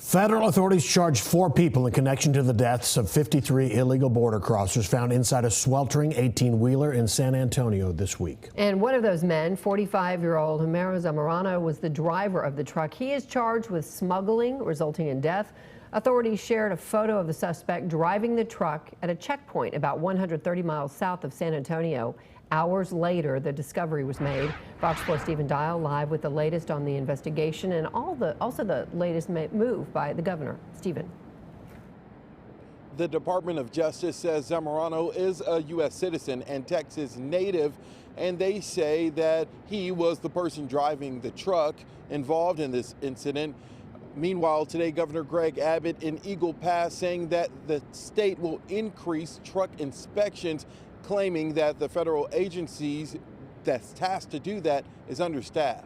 Federal authorities charged 4 people in connection to the deaths of 53 illegal border crossers found inside a sweltering 18-wheeler in San Antonio this week. And one of those men, 45-year-old Homero Zamorano, was the driver of the truck. He is charged with smuggling, resulting in death. Authorities shared a photo of the suspect driving the truck at a checkpoint about 130 miles south of San Antonio. Hours later, the discovery was made. Fox 4 Stephen Dial live with the latest on the investigation and also the latest move by the governor. Stephen. The Department of Justice says Zamorano is a U.S. citizen and Texas native, and they say that he was the person driving the truck involved in this incident. Meanwhile, today, Governor Greg Abbott in Eagle Pass saying that the state will increase truck inspections, claiming that the federal agencies that's tasked to do that is understaffed.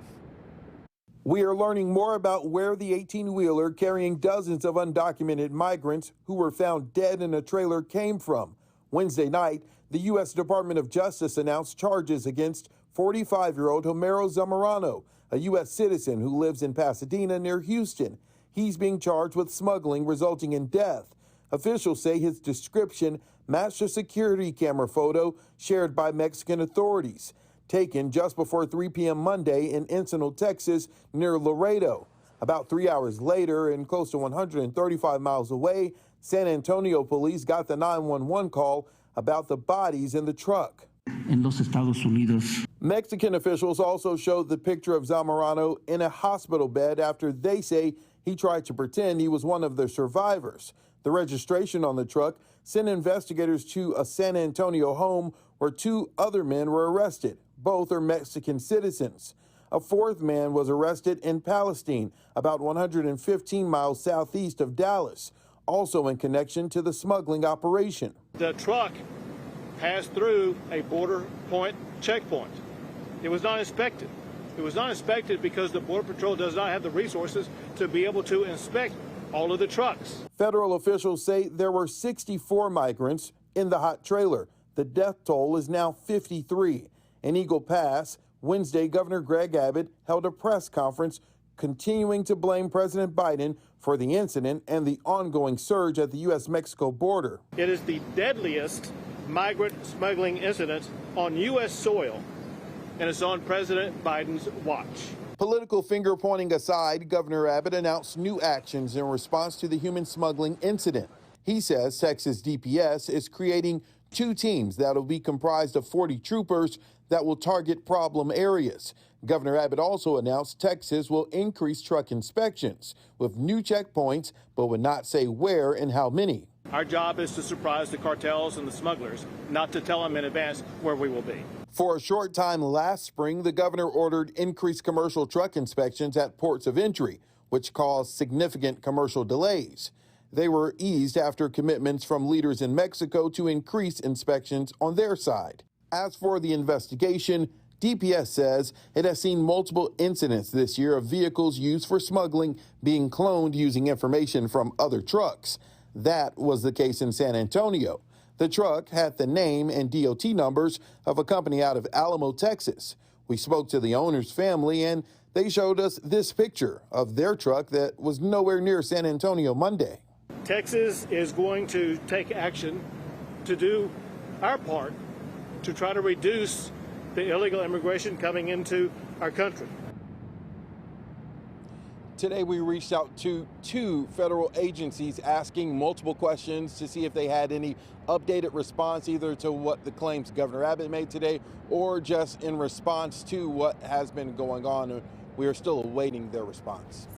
We are learning more about where the 18-wheeler carrying dozens of undocumented migrants who were found dead in a trailer came from. Wednesday night, the U.S. Department of Justice announced charges against 45-year-old Homero Zamorano, a U.S. citizen who lives in Pasadena near Houston. He's being charged with smuggling resulting in death. Officials say his description matched a security camera photo shared by Mexican authorities, taken just before 3 p.m. Monday in Encino, Texas, near Laredo. About 3 hours later, and close to 135 miles away, San Antonio police got the 911 call about the bodies in the truck. En los Estados Unidos. Mexican officials also showed the picture of Zamorano in a hospital bed after they say he tried to pretend he was one of the survivors. The registration on the truck sent investigators to a San Antonio home where 2 other men were arrested. Both are Mexican citizens. A 4th man was arrested in Palestine, about 115 miles southeast of Dallas, also in connection to the smuggling operation. The truck passed through a border point checkpoint. It was not inspected. It was not inspected because the Border Patrol does not have the resources to be able to inspect all of the trucks. Federal officials say there were 64 migrants in the hot trailer. The death toll is now 53. In Eagle Pass, Wednesday, Governor Greg Abbott held a press conference continuing to blame President Biden for the incident and the ongoing surge at the U.S.-Mexico border. It is the deadliest migrant smuggling incident on U.S. soil, and it's on President Biden's watch. Political finger-pointing aside, Governor Abbott announced new actions in response to the human smuggling incident. He says Texas DPS is creating 2 teams that will be comprised of 40 troopers that will target problem areas. Governor Abbott also announced Texas will increase truck inspections with new checkpoints, but would not say where and how many. Our job is to surprise the cartels and the smugglers, not to tell them in advance where we will be. For a short time last spring, the governor ordered increased commercial truck inspections at ports of entry, which caused significant commercial delays. They were eased after commitments from leaders in Mexico to increase inspections on their side. As for the investigation, DPS says it has seen multiple incidents this year of vehicles used for smuggling being cloned using information from other trucks. That was the case in San Antonio. The truck had the name and DOT numbers of a company out of Alamo, Texas. We spoke to the owner's family, and they showed us this picture of their truck that was nowhere near San Antonio Monday. Texas is going to take action to do our part to try to reduce the illegal immigration coming into our country. Today, we reached out to 2 federal agencies asking multiple questions to see if they had any updated response either to what the claims Governor Abbott made today or just in response to what has been going on. We are still awaiting their response.